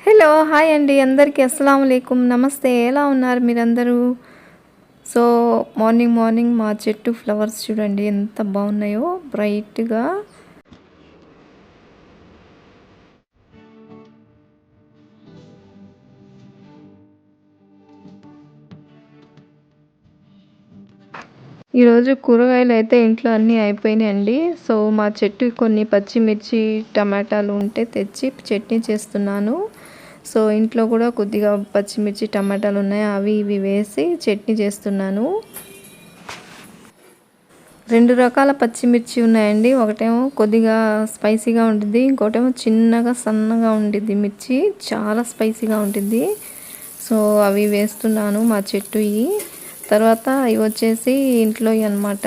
Hello hi అండి అందరికీ అస్సలాము అలైకుం నమస్తే ఎలా ఉన్నారు మీరందరూ. సో మార్నింగ్ మార్నింగ్ మా చెట్టు ఫ్లవర్స్ చూడండి ఎంత బాగున్నాయో బ్రైట్గా. ఈరోజు కూరగాయలు అయితే ఇంట్లో అన్నీ అయిపోయినాయండి. సో మా చెట్టు కొన్ని పచ్చిమిర్చి టమాటాలు ఉంటే తెచ్చి చట్నీ చేస్తున్నాను. సో ఇంట్లో కూడా కొద్దిగా పచ్చిమిర్చి టమాటాలు ఉన్నాయి, అవి ఇవి వేసి చట్నీ చేస్తున్నాను. రెండు రకాల పచ్చిమిర్చి ఉన్నాయండి. ఒకటేమో కొద్దిగా స్పైసీగా ఉంటుంది, ఇంకోటేమో చిన్నగా సన్నగా ఉండిద్ది. మిర్చి చాలా స్పైసీగా ఉంటుంది. సో అవి వేస్తున్నాను మా చెట్టు. తర్వాత ఇవి వచ్చేసి ఇంట్లో అన్నమాట.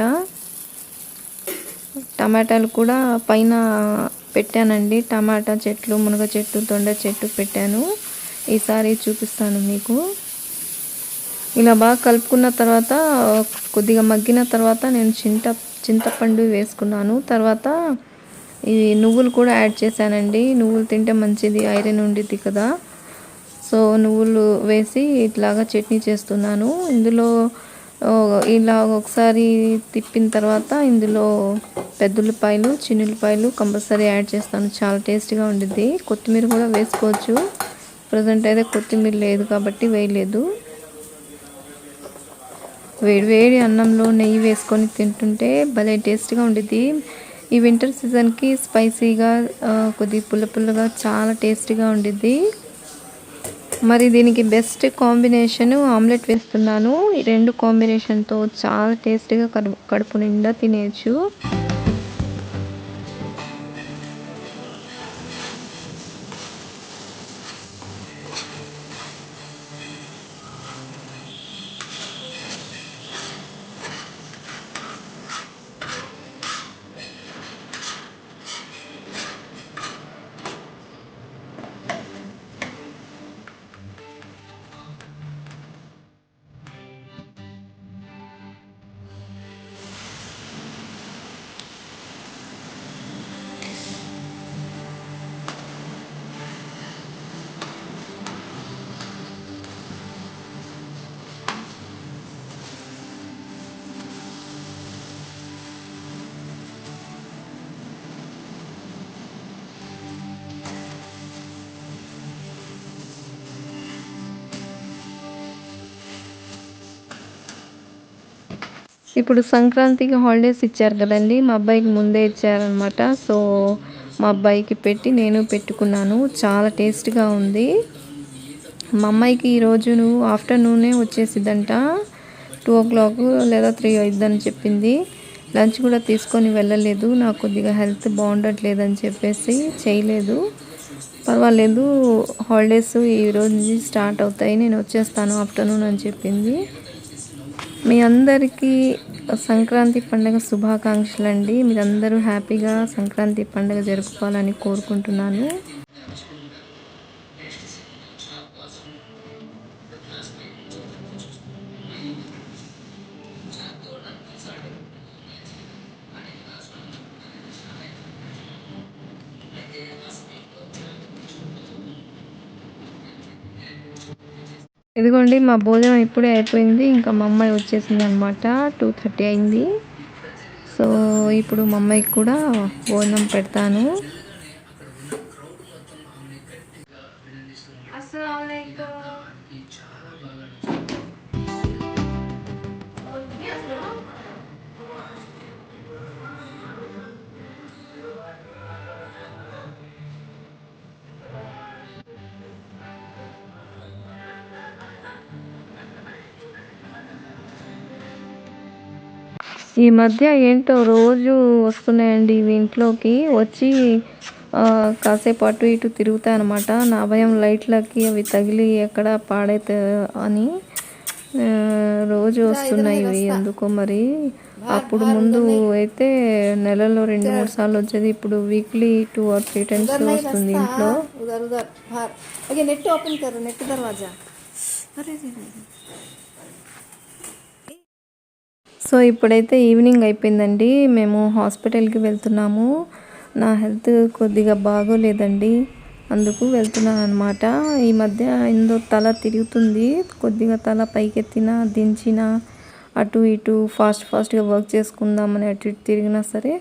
టమాటాలు కూడా పైన పెట్టానండి. టమాటా చెట్లు, మునగ చెట్టు, దొండ చెట్టు పెట్టాను. ఈసారి చూపిస్తాను మీకు. ఇలా బాగా కలుపుకున్న తర్వాత కొద్దిగా మగ్గిన తర్వాత నేను చింతపండు వేసుకున్నాను. తర్వాత ఈ నువ్వులు కూడా యాడ్ చేశానండి. నువ్వులు తింటే మంచిది, ఐరన్ ఉండిద్ది కదా. సో నువ్వులు వేసి ఇట్లాగా చట్నీ చేస్తున్నాను. ఇందులో ఇలా ఒకసారి తిప్పిన తర్వాత ఇందులో పెద్దుల్లిపాయలు, చిన్నుల్లిపాయలు కంపల్సరీ యాడ్ చేస్తాను. చాలా టేస్టీగా ఉండిద్ది. కొత్తిమీర కూడా వేసుకోవచ్చు. ప్రజెంట్ అయితే కొత్తిమీర లేదు కాబట్టి వేయలేదు. వేడి అన్నంలో నెయ్యి వేసుకొని తింటుంటే భలే టేస్ట్గా ఉండిద్ది. ఈ వింటర్ సీజన్కి స్పైసీగా కొద్ది పుల్లగా చాలా టేస్టీగా ఉండిద్ది. మరి దీనికి బెస్ట్ కాంబినేషన్ ఆమ్లెట్ వేస్తున్నాను. ఈ రెండు కాంబినేషన్తో చాలా టేస్టీగా కడుపు నిండా తినేయచ్చు. ఇప్పుడు సంక్రాంతికి హాలిడేస్ ఇచ్చారు కదండి, మా అబ్బాయికి ముందే ఇచ్చారనమాట. సో మా అబ్బాయికి పెట్టి నేను పెట్టుకున్నాను. చాలా టేస్ట్గా ఉంది. మా అమ్మాయికి ఈరోజు ఆఫ్టర్నూనే వచ్చేసిద్దంట. 2 o'clock లేదా 3 అయిద్దని చెప్పింది. లంచ్ కూడా తీసుకొని వెళ్ళలేదు. నాకు కొద్దిగా హెల్త్ బాగుండట్లేదని చెప్పేసి చేయలేదు. పర్వాలేదు, హాలిడేస్ ఈరోజు నుంచి స్టార్ట్ అవుతాయి, నేను వచ్చేస్తాను ఆఫ్టర్నూన్ అని చెప్పింది. మీ అందరికీ సంక్రాంతి పండుగ శుభాకాంక్షలు అండి. మీరందరూ హ్యాపీగా సంక్రాంతి పండుగ జరుపుకోవాలని కోరుకుంటున్నాను. ఇదిగోండి మా భోజనం ఇప్పుడే అయిపోయింది. ఇంకా మా అమ్మాయి వచ్చేసింది అనమాట. 2:30 అయింది. సో ఇప్పుడు మా అమ్మాయికి కూడా భోజనం పెడతాను. ఈ మధ్య ఏంటో రోజు వస్తున్నాయండి ఇవి ఇంట్లోకి. వచ్చి కాసేపు అటు ఇటు తిరుగుతాయి అనమాట. నా భయం లైట్లకి అవి తగిలి ఎక్కడ పాడైతే అని. రోజు వస్తున్నాయి ఇవి ఎందుకో మరి. అప్పుడు ముందు అయితే నెలలో 2-3 సార్లు వచ్చేది. ఇప్పుడు వీక్లీ 2 or 3 times వస్తుంది ఇంట్లో. సో ఇప్పుడైతే ఈవినింగ్ అయిపోయిందండి. మేము హాస్పిటల్కి వెళ్తున్నాము. నా హెల్త్ కొద్దిగా బాగోలేదండి. అందుకు వెళ్తున్నాను అనమాట. ఈ మధ్య ఎందో తల తిరుగుతుంది, కొద్దిగా తల పైకెత్తినా దించినా అటు ఇటు ఫాస్ట్గా వర్క్ చేసుకుందామని అటు ఇటు తిరిగినా సరే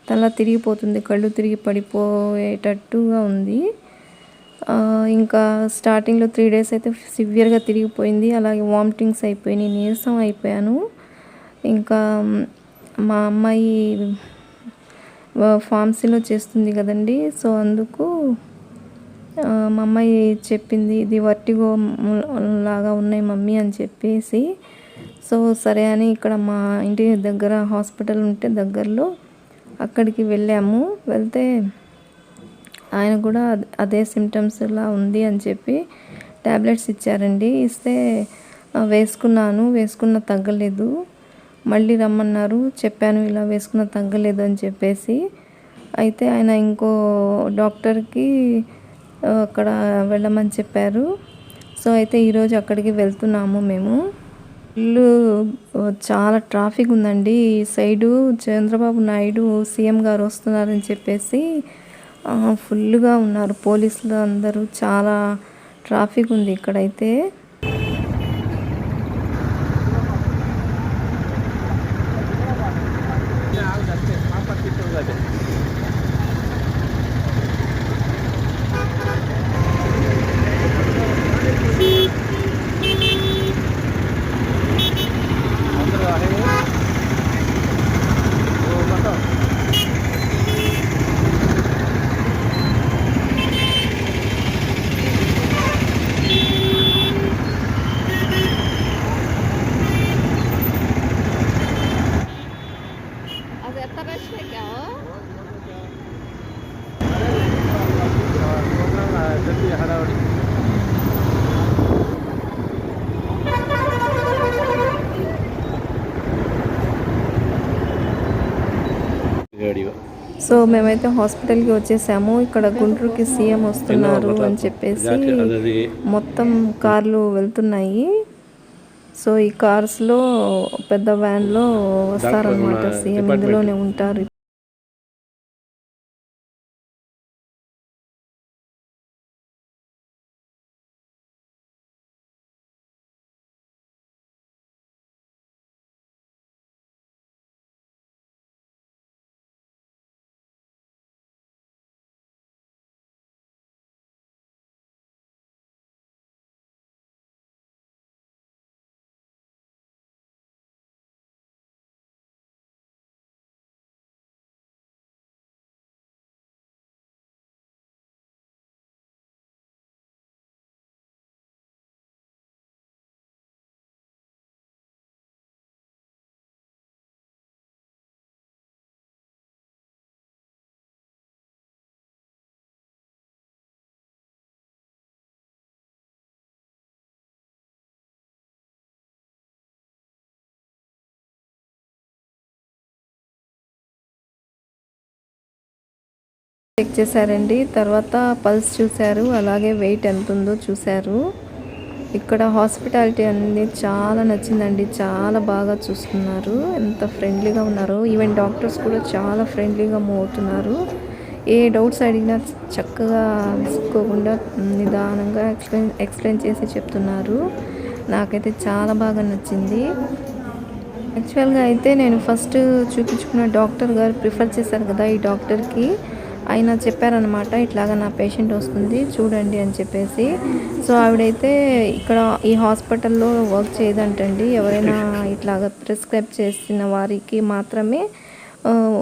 తల తిరిగిపోతుంది, కళ్ళు తిరిగి పడిపోయేటట్టుగా ఉంది. ఇంకా స్టార్టింగ్లో 3 days అయితే సివియర్గా తిరిగిపోయింది, అలాగే వామిటింగ్స్ అయిపోయినాయి, నీరసం అయిపోయాను. ఇంకా మా అమ్మాయి ఫార్మసీలో చేస్తుంది కదండి, సో అందుకు మా అమ్మాయి చెప్పింది ఇది వర్టిగో లాగా ఉన్నాయి మమ్మీ అని చెప్పేసి. సో సరే అని ఇక్కడ మా ఇంటి దగ్గర హాస్పిటల్ ఉంటే దగ్గరలో అక్కడికి వెళ్ళాము. వెళ్తే ఆయన కూడా అదే సిమ్టమ్స్లా ఉంది అని చెప్పి ట్యాబ్లెట్స్ ఇచ్చారండి. ఇస్తే వేసుకున్న తగ్గలేదు. మళ్ళీ రమ్మన్నారు, చెప్పాను ఇలా వేసుకున్న తగ్గలేదు అని చెప్పేసి. అయితే ఆయన ఇంకో డాక్టర్కి అక్కడ వెళ్ళమని చెప్పారు. సో అయితే ఈరోజు అక్కడికి వెళ్తున్నాము మేము. ఇల్లు చాలా ట్రాఫిక్ ఉందండి ఈ సైడు. చంద్రబాబు నాయుడు సీఎం గారు వస్తున్నారని చెప్పేసి ఫుల్గా ఉన్నారు పోలీసులు అందరూ, చాలా ట్రాఫిక్ ఉంది ఇక్కడైతే. సో మేమైతే హాస్పిటల్కి వచ్చేసాము. ఇక్కడ గుంటూరుకి సీఎం వస్తున్నారు అని చెప్పేసి మొత్తం కార్లు వెళ్తున్నాయి. సో ఈ కార్స్లో పెద్ద వ్యాన్లో వస్తారనమాట, సీఎం ఇందులోనే ఉంటారు. చెక్ చేశారండి, తర్వాత పల్స్ చూశారు, అలాగే వెయిట్ ఎంత ఉందో చూశారు. ఇక్కడ హాస్పిటాలిటీ అనేది చాలా నచ్చిందండి, చాలా బాగా చూస్తున్నారు, ఎంత ఫ్రెండ్లీగా ఉన్నారు. ఈవెన్ డాక్టర్స్ కూడా చాలా ఫ్రెండ్లీగా మూవ్ అవుతున్నారు. ఏ డౌట్స్ అడిగినా చక్కగా విసుకోకుండా నిదానంగా ఎక్స్ప్లెయిన్ చేసి చెప్తున్నారు. నాకైతే చాలా బాగా నచ్చింది. యాక్చువల్గా అయితే నేను ఫస్ట్ చూపించుకున్న డాక్టర్ గారు ప్రిఫర్ చేశారు కదా ఈ డాక్టర్కి. ఆయన చెప్పారనమాట, ఇట్లాగా నా పేషెంట్ వస్తుంది చూడండి అని చెప్పేసి. సో ఆవిడైతే ఇక్కడ ఈ హాస్పిటల్లో వర్క్ చేయదంటండి, ఎవరైనా ఇట్లాగా ప్రిస్క్రైబ్ చేసిన వారికి మాత్రమే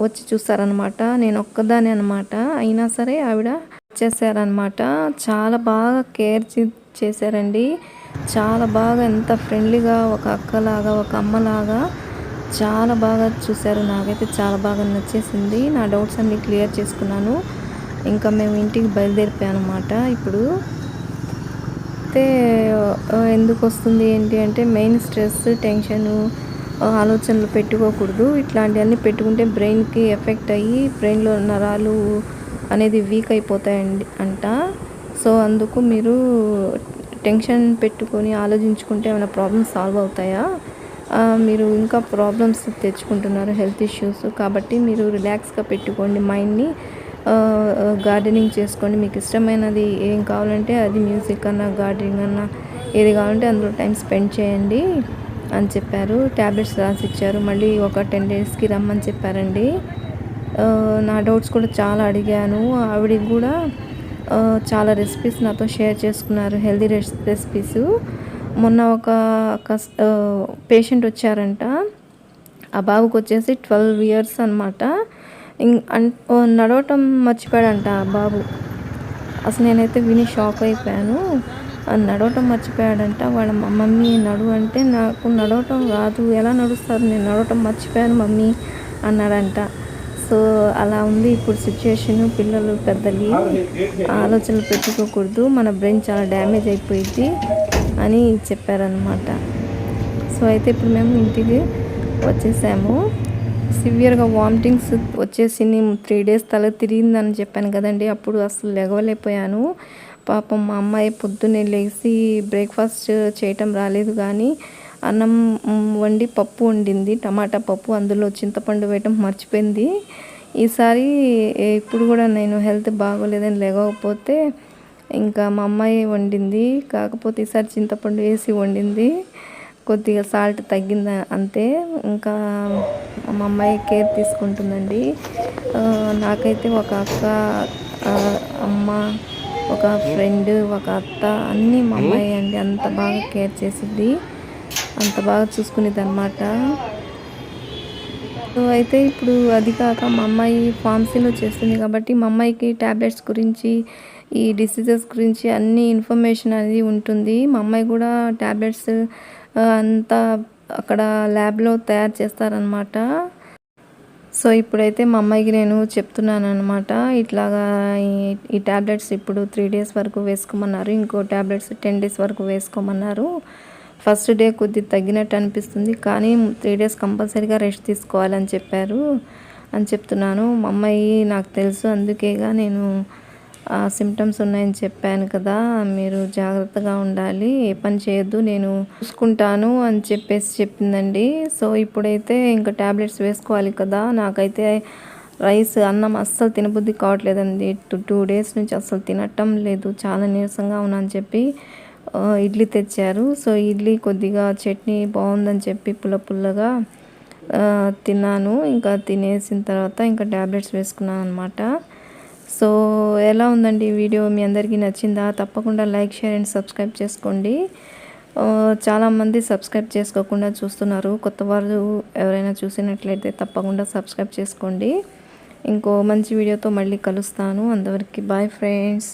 వచ్చి చూస్తారనమాట. నేను ఒక్కదానే అనమాట, అయినా సరే ఆవిడ చేశారనమాట. చాలా బాగా కేర్ చేశారండి, చాలా బాగా, ఎంత ఫ్రెండ్లీగా, ఒక అక్కలాగా ఒక అమ్మలాగా చాలా బాగా చూశారు. నాకైతే చాలా బాగా నచ్చేసింది. నా డౌట్స్ అన్నీ క్లియర్ చేసుకున్నాను. ఇంకా మేము ఇంటికి బయలుదేరిపోయాను అనమాట. ఇప్పుడు అయితే ఎందుకు వస్తుంది ఏంటి అంటే మెయిన్ స్ట్రెస్, టెన్షను, ఆలోచనలు పెట్టుకోకూడదు. ఇట్లాంటివన్నీ పెట్టుకుంటే బ్రెయిన్కి ఎఫెక్ట్ అయ్యి బ్రెయిన్లో నరాలు అనేది వీక్ అయిపోతాయండి అంట. సో అందుకు మీరు టెన్షన్ పెట్టుకొని ఆలోచించుకుంటే ఏమైనా ప్రాబ్లమ్స్ సాల్వ్ అవుతాయా, మీరు ఇంకా ప్రాబ్లమ్స్ తెచ్చుకుంటున్నారు, హెల్త్ ఇష్యూస్. కాబట్టి మీరు రిలాక్స్గా పెట్టుకోండి మైండ్ని. గార్డెనింగ్ చేసుకోండి, మీకు ఇష్టమైనది ఏం కావాలంటే అది, మ్యూజిక్ అన్నా గార్డెనింగ్ అన్నా ఏది కావాలంటే అందులో టైం స్పెండ్ చేయండి అని చెప్పారు. ట్యాబ్లెట్స్ రాసి ఇచ్చారు. మళ్ళీ ఒక 10 డేస్కి రమ్మని చెప్పారండి. నా డౌట్స్ కూడా చాలా అడిగాను. ఆవిడకి కూడా చాలా రెసిపీస్ నాతో షేర్ చేసుకున్నారు, హెల్దీ రెసిపీస్. మొన్న ఒక పేషెంట్ వచ్చారంట. ఆ బాబుకి వచ్చేసి 12 ఇయర్స్ అనమాట. నడవటం మర్చిపోయాడంట ఆ బాబు. అసలు నేనైతే విని షాక్ అయిపోయాను. నడవటం మర్చిపోయాడంట. వాళ్ళ మమ్మీ నడువు అంటే, నాకు నడవటం రాదు, ఎలా నడుస్తారు, నేను నడవటం మర్చిపోయాను మమ్మీ అన్నాడంట. సో అలా ఉంది ఇప్పుడు సిచ్యుయేషన్. పిల్లలు పెద్దలు ఆలోచనలు పెట్టుకోకూడదు, మన బ్రెయిన్ చాలా డ్యామేజ్ అయిపోయింది అని చెప్పారనమాట. సో అయితే ఇప్పుడు మేము ఇంటికి వచ్చేసాము. సివియర్గా వామిటింగ్స్ వచ్చేసి 3 డేస్ తల తిరిగిందని చెప్పాను కదండి. అప్పుడు అసలు లెగవలేకపోయాను. పాపం మా అమ్మాయి పొద్దున్నే లేచి బ్రేక్ఫాస్ట్ చేయటం రాలేదు, కానీ అన్నం వండి పప్పు వండింది, టమాటా పప్పు. అందులో చింతపండు వేయటం మర్చిపోయింది. ఈసారి ఇప్పుడు కూడా నేను హెల్త్ బాగోలేదని లేకపోతే ఇంకా మా అమ్మాయి వండింది. కాకపోతే ఈసారి చింతపండు వేసి వండింది, కొద్దిగా సాల్ట్ తగ్గింది అంతే. ఇంకా మా అమ్మాయి కేర్ తీసుకుంటుందండి. నాకైతే ఒక అక్క, అమ్మ, ఒక ఫ్రెండ్, ఒక అత్త, అన్నీ మా అమ్మాయి అండి. అంత బాగా కేర్ చేసిద్ది, అంత బాగా చూసుకునేది అనమాట. సో అయితే ఇప్పుడు అది కాక మా అమ్మాయి ఫార్మసీలో చేస్తుంది కాబట్టి మా అమ్మాయికి ట్యాబ్లెట్స్ గురించి, ఈ డిసీజెస్ గురించి అన్ని ఇన్ఫర్మేషన్ అనేది ఉంటుంది. మా అమ్మాయి కూడా ట్యాబ్లెట్స్ అంతా అక్కడ ల్యాబ్లో తయారు చేస్తారనమాట. సో ఇప్పుడైతే మా అమ్మాయికి నేను చెప్తున్నాను అనమాట, ఇట్లాగా ఈ ట్యాబ్లెట్స్ ఇప్పుడు 3 డేస్ వరకు వేసుకోమన్నారు, ఇంకో ట్యాబ్లెట్స్ 10 డేస్ వరకు వేసుకోమన్నారు. ఫస్ట్ డే కొద్దిగా తగ్గినట్టు అనిపిస్తుంది, కానీ 3 డేస్ కంపల్సరీగా రెస్ట్ తీసుకోవాలని చెప్పారు అని చెప్తున్నాను. మా అమ్మాయి నాకు తెలుసు, అందుకేగా నేను సిమ్టమ్స్ ఉన్నాయని చెప్పాను కదా, మీరు జాగ్రత్తగా ఉండాలి, ఏ పని చేయొద్దు, నేను చూసుకుంటాను అని చెప్పిందండి. సో ఇప్పుడైతే ఇంకా ట్యాబ్లెట్స్ వేసుకోవాలి కదా. నాకైతే రైస్, అన్నం అస్సలు తినబుద్ధి కావట్లేదండి. 2 డేస్ నుంచి అస్సలు తినటం లేదు, చాలా నీరసంగా ఉన్నాను చెప్పి ఇడ్లీ తెచ్చారు. సో ఇడ్లీ కొద్దిగా చట్నీ బాగుందని చెప్పి పుల్లగా తిన్నాను. ఇంకా తినేసిన తర్వాత ఇంకా ట్యాబ్లెట్స్ వేసుకున్నాను అనమాట. సో ఎలా ఉందండి ఈ వీడియో, మీ అందరికీ నచ్చిందా? తప్పకుండా లైక్, షేర్ అండ్ సబ్స్క్రైబ్ చేసుకోండి. చాలామంది సబ్స్క్రైబ్ చేసుకోకుండా చూస్తున్నారు. కొత్త వాళ్ళు ఎవరైనా చూసినట్లయితే తప్పకుండా సబ్స్క్రైబ్ చేసుకోండి. ఇంకో మంచి వీడియోతో మళ్ళీ కలుస్తాను. అంతవరకు బాయ్ ఫ్రెండ్స్.